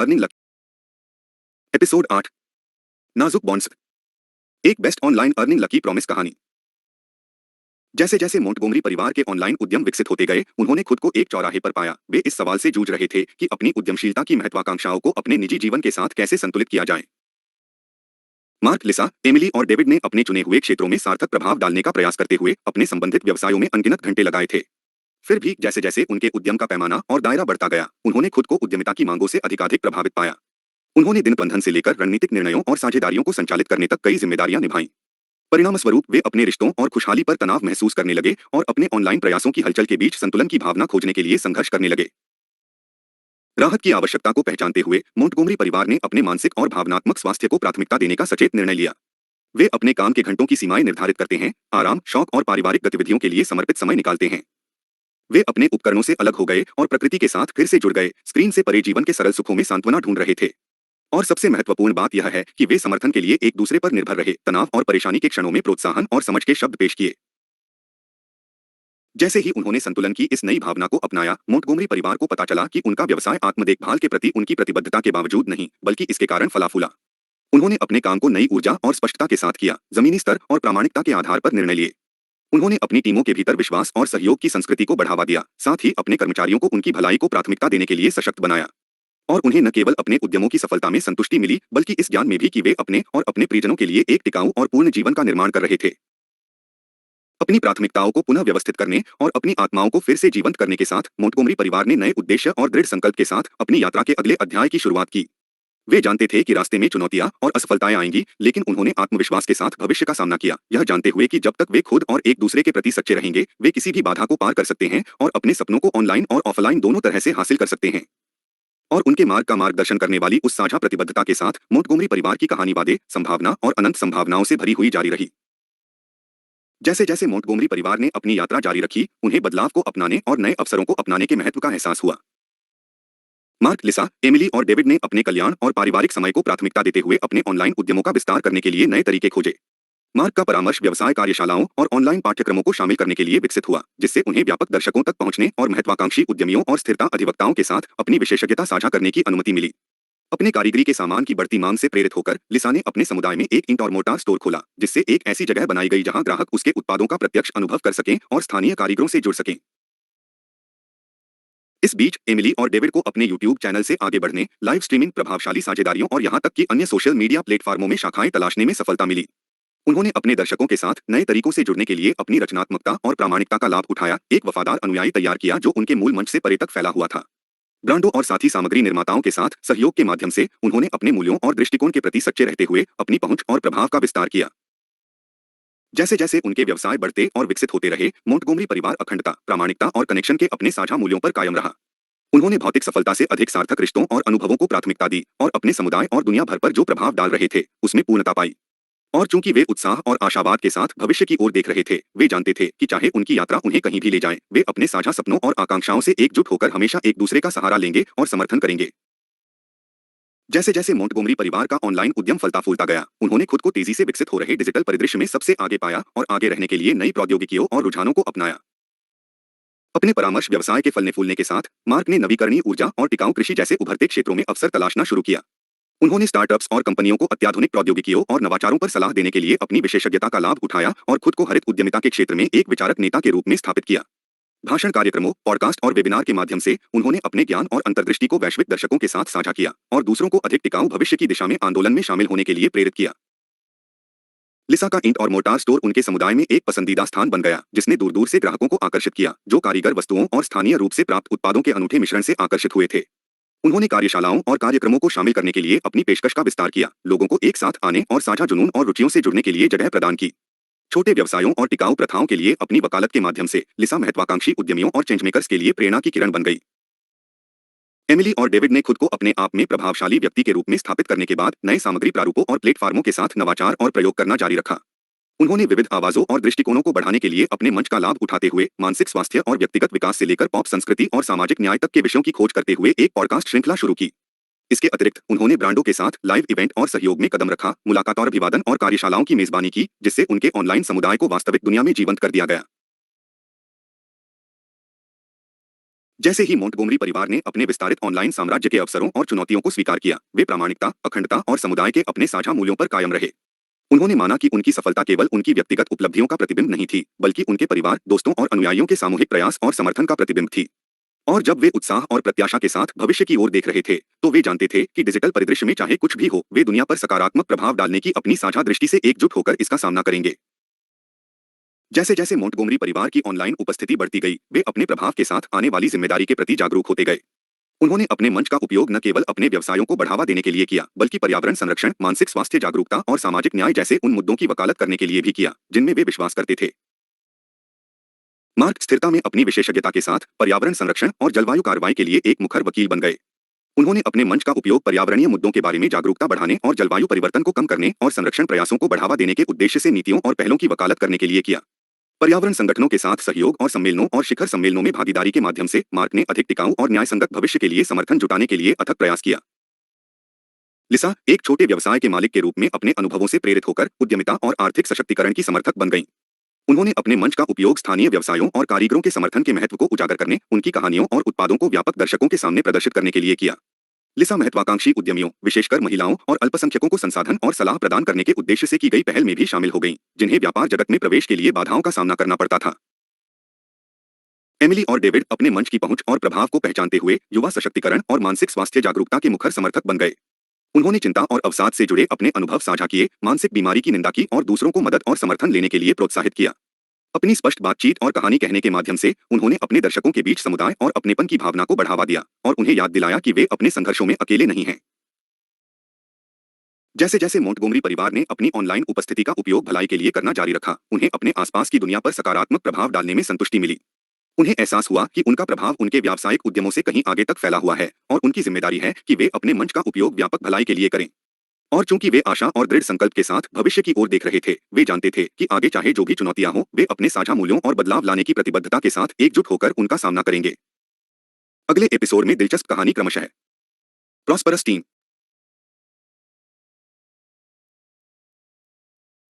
Earning lucky. Episode 8। नाजुक bonds. एक best online earning lucky promise कहानी। जैसे जैसे मोंटगोमरी परिवार के ऑनलाइन उद्यम विकसित होते गए, उन्होंने खुद को एक चौराहे पर पाया। वे इस सवाल से जूझ रहे थे कि अपनी उद्यमशीलता की महत्वाकांक्षाओं को अपने निजी जीवन के साथ कैसे संतुलित किया जाए। मार्क, लिसा, एमिली और डेविड ने अपने चुने हुए क्षेत्रों में सार्थक प्रभाव डालने का प्रयास करते हुए अपने संबंधित व्यवसायों में अनगिनत घंटे लगाए थे। फिर भी जैसे जैसे उनके उद्यम का पैमाना और दायरा बढ़ता गया, उन्होंने खुद को उद्यमिता की मांगों से अधिकाधिक प्रभावित पाया। उन्होंने दिन प्रबंधन से लेकर रणनीतिक निर्णयों और साझेदारियों को संचालित करने तक कई जिम्मेदारियां निभाईं। परिणामस्वरूप वे अपने रिश्तों और खुशहाली पर तनाव महसूस करने लगे और अपने ऑनलाइन प्रयासों की हलचल के बीच संतुलन की भावना खोजने के लिए संघर्ष करने लगे। राहत की आवश्यकता को पहचानते हुए मोंटगोमरी परिवार ने अपने मानसिक और भावनात्मक स्वास्थ्य को प्राथमिकता देने का सचेत निर्णय लिया। वे अपने काम के घंटों की सीमाएं निर्धारित करते हैं, आराम, शौक और पारिवारिक गतिविधियों के लिए समर्पित समय निकालते हैं। वे अपने उपकरणों से अलग हो गए और प्रकृति के साथ फिर से जुड़ गए, स्क्रीन से परे जीवन के सरल सुखों में सांत्वना ढूंढ रहे थे। और सबसे महत्वपूर्ण बात यह है कि वे समर्थन के लिए एक दूसरे पर निर्भर रहे, तनाव और परेशानी के क्षणों में प्रोत्साहन और समझ के शब्द पेश किए। जैसे ही उन्होंने संतुलन की इस नई भावना को अपनाया, मोंटगोमरी परिवार को पता चला कि उनका व्यवसाय आत्म देखभाल के प्रति उनकी प्रतिबद्धता के बावजूद नहीं, बल्कि इसके कारण फला फूला। उन्होंने अपने काम को नई ऊर्जा और स्पष्टता के साथ किया, जमीनी स्तर और प्रामाणिकता के आधार पर निर्णय लिए। उन्होंने अपनी टीमों के भीतर विश्वास और सहयोग की संस्कृति को बढ़ावा दिया, साथ ही अपने कर्मचारियों को उनकी भलाई को प्राथमिकता देने के लिए सशक्त बनाया। और उन्हें न केवल अपने उद्यमों की सफलता में संतुष्टि मिली, बल्कि इस ज्ञान में भी कि वे अपने और अपने परिजनों के लिए एक टिकाऊ और पूर्ण जीवन का निर्माण कर रहे थे। अपनी प्राथमिकताओं को पुनः व्यवस्थित करने और अपनी आत्माओं को फिर से जीवंत करने के साथ मोंटगोमरी परिवार ने नए उद्देश्य और दृढ़ संकल्प के साथ अपनी यात्रा के अगले अध्याय की शुरुआत की। वे जानते थे कि रास्ते में चुनौतियां और असफलताएं आएंगी, लेकिन उन्होंने आत्मविश्वास के साथ भविष्य का सामना किया, यह जानते हुए कि जब तक वे खुद और एक दूसरे के प्रति सच्चे रहेंगे, वे किसी भी बाधा को पार कर सकते हैं और अपने सपनों को ऑनलाइन और ऑफलाइन दोनों तरह से हासिल कर सकते हैं। और उनके मार्ग का मार्गदर्शन करने वाली उस साझा प्रतिबद्धता के साथ मोंटगोमरी परिवार की कहानी वादे, संभावना और अनंत संभावनाओं से भरी हुई जारी रही। जैसे जैसे मोंटगोमरी परिवार ने अपनी यात्रा जारी रखी, उन्हें बदलाव को अपनाने और नए अवसरों को अपनाने के महत्व का एहसास हुआ। मार्क, लिसा, एमिली और डेविड ने अपने कल्याण और पारिवारिक समय को प्राथमिकता देते हुए अपने ऑनलाइन उद्यमों का विस्तार करने के लिए नए तरीके खोजे। मार्क का परामर्श व्यवसाय कार्यशालाओं और ऑनलाइन पाठ्यक्रमों को शामिल करने के लिए विकसित हुआ, जिससे उन्हें व्यापक दर्शकों तक पहुंचने और महत्वाकांक्षी उद्यमियों और स्थिरता अधिवक्ताओं के साथ अपनी विशेषज्ञता साझा करने की अनुमति मिली। अपने कारीगरी के सामान की बढ़ती मांग से प्रेरित होकर लिसा ने अपने समुदाय में एक ईंट और मोर्टार स्टोर खोला, जिससे एक ऐसी जगह बनाई गई जहां ग्राहक उसके उत्पादों का प्रत्यक्ष अनुभव कर सकें और स्थानीय कारीगरों से जुड़ सकें। इस बीच एमिली और डेविड को अपने यूट्यूब चैनल से आगे बढ़ने, लाइव स्ट्रीमिंग, प्रभावशाली साझेदारियों और यहां तक कि अन्य सोशल मीडिया प्लेटफार्मों में शाखाएं तलाशने में सफलता मिली। उन्होंने अपने दर्शकों के साथ नए तरीकों से जुड़ने के लिए अपनी रचनात्मकता और प्रामाणिकता का लाभ उठाया, एक वफादार अनुयायी तैयार किया जो उनके मूल मंच से परे तक फैला हुआ था। ब्रांडों और साथी सामग्री निर्माताओं के साथ सहयोग के माध्यम से उन्होंने अपने मूल्यों और दृष्टिकोण के प्रति सच्चे रहते हुए अपनी पहुंच और प्रभाव का विस्तार किया। जैसे जैसे उनके व्यवसाय बढ़ते और विकसित होते रहे, मोंटगोमरी परिवार अखंडता, प्रामाणिकता और कनेक्शन के अपने साझा मूल्यों पर कायम रहा। उन्होंने भौतिक सफलता से अधिक सार्थक रिश्तों और अनुभवों को प्राथमिकता दी और अपने समुदाय और दुनिया भर पर जो प्रभाव डाल रहे थे, उसमें पूर्णता पाई। और चूंकि वे उत्साह और आशावाद के साथ भविष्य की ओर देख रहे थे, वे जानते थे कि चाहे उनकी यात्रा उन्हें कहीं भी ले जाए, वे अपने साझा सपनों और आकांक्षाओं से एकजुट होकर हमेशा एक दूसरे का सहारा लेंगे और समर्थन करेंगे। जैसे जैसे मोंटगोमरी परिवार का ऑनलाइन उद्यम फलता फूलता गया, उन्होंने खुद को तेजी से विकसित हो रहे डिजिटल परिदृश्य में सबसे आगे पाया और आगे रहने के लिए नई प्रौद्योगिकियों और रुझानों को अपनाया। अपने परामर्श व्यवसाय के फलने फूलने के साथ मार्क ने नवीकरणीय ऊर्जा और टिकाऊ कृषि जैसे उभरते क्षेत्रों में अवसर तलाशना शुरू किया। उन्होंने स्टार्टअप्स और कंपनियों को अत्याधुनिक प्रौद्योगिकियों और नवाचारों पर सलाह देने के लिए अपनी विशेषज्ञता का लाभ उठाया और खुद को हरित उद्यमिता के क्षेत्र में एक विचारक नेता के रूप में स्थापित किया। भाषण कार्यक्रमों, पॉडकास्ट और वेबिनार के माध्यम से उन्होंने अपने ज्ञान और अंतर्दृष्टि को वैश्विक दर्शकों के साथ साझा किया और दूसरों को अधिक टिकाऊ भविष्य की दिशा में आंदोलन में शामिल होने के लिए प्रेरित किया। लिसा का ईंट और मोर्टार स्टोर उनके समुदाय में एक पसंदीदा स्थान बन गया, जिसने दूर दूर से ग्राहकों को आकर्षित किया, जो कारीगर वस्तुओं और स्थानीय रूप से प्राप्त उत्पादों के अनूठे मिश्रण से आकर्षित हुए थे। उन्होंने कार्यशालाओं और कार्यक्रमों को शामिल करने के लिए अपनी पेशकश का विस्तार किया, लोगों को एक साथ आने और साझा जुनून और रुचियों से जुड़ने के लिए जगह प्रदान की। छोटे व्यवसायों और टिकाऊ प्रथाओं के लिए अपनी वकालत के माध्यम से लिसा महत्वाकांक्षी उद्यमियों और चेंजमेकर्स के लिए प्रेरणा की किरण बन गई। एमिली और डेविड ने खुद को अपने आप में प्रभावशाली व्यक्ति के रूप में स्थापित करने के बाद नए सामग्री प्रारूपों और प्लेटफार्मों के साथ नवाचार और प्रयोग करना जारी रखा। उन्होंने विविध आवाजों और दृष्टिकोणों को बढ़ाने के लिए अपने मंच का लाभ उठाते हुए मानसिक स्वास्थ्य और व्यक्तिगत विकास से लेकर पॉप संस्कृति और सामाजिक न्याय तक के विषयों की खोज करते हुए एक पॉडकास्ट श्रृंखला शुरू की। इसके अतिरिक्त उन्होंने ब्रांडों के साथ लाइव इवेंट और सहयोग में कदम रखा, मुलाकात और अभिवादन और कार्यशालाओं की मेजबानी की, जिससे उनके ऑनलाइन समुदाय को वास्तविक दुनिया में जीवंत कर दिया गया। जैसे ही मोंटगोमरी परिवार ने अपने विस्तारित ऑनलाइन साम्राज्य के अवसरों और चुनौतियों को स्वीकार किया, वे प्रामाणिकता, अखंडता और समुदाय के अपने साझा मूल्यों पर कायम रहे। उन्होंने माना कि उनकी सफलता केवल उनकी व्यक्तिगत उपलब्धियों का प्रतिबिंब नहीं थी, बल्कि उनके परिवार, दोस्तों और अनुयायियों के सामूहिक प्रयास और समर्थन का प्रतिबिंब थी। और जब वे उत्साह और प्रत्याशा के साथ भविष्य की ओर देख रहे थे, तो वे जानते थे कि डिजिटल परिदृश्य में चाहे कुछ भी हो, वे दुनिया पर सकारात्मक प्रभाव डालने की अपनी साझा दृष्टि से एकजुट होकर इसका सामना करेंगे। जैसे जैसे मोंटगोमरी परिवार की ऑनलाइन उपस्थिति बढ़ती गई, वे अपने प्रभाव के साथ आने वाली जिम्मेदारी के प्रति जागरूक होते गए। उन्होंने अपने मंच का उपयोग न केवल अपने व्यवसायों को बढ़ावा देने के लिए किया, बल्कि पर्यावरण संरक्षण, मानसिक स्वास्थ्य जागरूकता और सामाजिक न्याय जैसे उन मुद्दों की वकालत करने के लिए भी किया, जिनमें वे विश्वास करते थे। मार्क स्थिरता में अपनी विशेषज्ञता के साथ पर्यावरण संरक्षण और जलवायु कार्रवाई के लिए एक मुखर वकील बन गए। उन्होंने अपने मंच का उपयोग पर्यावरणीय मुद्दों के बारे में जागरूकता बढ़ाने और जलवायु परिवर्तन को कम करने और संरक्षण प्रयासों को बढ़ावा देने के उद्देश्य से नीतियों और पहलों की वकालत करने के लिए किया। पर्यावरण संगठनों के साथ सहयोग और सम्मेलनों और शिखर सम्मेलनों में भागीदारी के माध्यम से मार्क ने अधिक टिकाऊ और न्यायसंगत भविष्य के लिए समर्थन जुटाने के लिए अथक प्रयास किया। लिसा एक छोटे व्यवसाय के मालिक के रूप में अपने अनुभवों से प्रेरित होकर उद्यमिता और आर्थिक सशक्तिकरण की समर्थक बन गईं। उन्होंने अपने मंच का उपयोग स्थानीय व्यवसायों और कारीगरों के समर्थन के महत्व को उजागर करने, उनकी कहानियों और उत्पादों को व्यापक दर्शकों के सामने प्रदर्शित करने के लिए किया। लिसा महत्वाकांक्षी उद्यमियों, विशेषकर महिलाओं और अल्पसंख्यकों को संसाधन और सलाह प्रदान करने के उद्देश्य से की गई पहल में भी शामिल हो गईं, जिन्हें व्यापार जगत में प्रवेश के लिए बाधाओं का सामना करना पड़ता था। एमिली और डेविड अपने मंच की पहुंच और प्रभाव को पहचानते हुए युवा सशक्तिकरण और मानसिक स्वास्थ्य जागरूकता के मुखर समर्थक बन गए। उन्होंने चिंता और अवसाद से जुड़े अपने अनुभव साझा किए, मानसिक बीमारी की निंदा की और दूसरों को मदद और समर्थन लेने के लिए प्रोत्साहित किया। अपनी स्पष्ट बातचीत और कहानी कहने के माध्यम से उन्होंने अपने दर्शकों के बीच समुदाय और अपनेपन की भावना को बढ़ावा दिया और उन्हें याद दिलाया कि वे अपने संघर्षों में अकेले नहीं हैं। जैसे जैसे मोंटगोमरी परिवार ने अपनी ऑनलाइन उपस्थिति का उपयोग भलाई के लिए करना जारी रखा, उन्हें अपने आसपास की दुनिया पर सकारात्मक प्रभाव डालने में संतुष्टि मिली। उन्हें एहसास हुआ कि उनका प्रभाव उनके व्यावसायिक उद्यमों से कहीं आगे तक फैला हुआ है और उनकी जिम्मेदारी है कि वे अपने मंच का उपयोग व्यापक भलाई के लिए करें। और चूंकि वे आशा और दृढ़ संकल्प के साथ भविष्य की ओर देख रहे थे, वे जानते थे कि आगे चाहे जो भी चुनौतियां हों, वे अपने साझा मूल्यों और बदलाव लाने की प्रतिबद्धता के साथ एकजुट होकर उनका सामना करेंगे। अगले एपिसोड में दिलचस्प कहानी क्रमशः प्रॉस्परस टीम।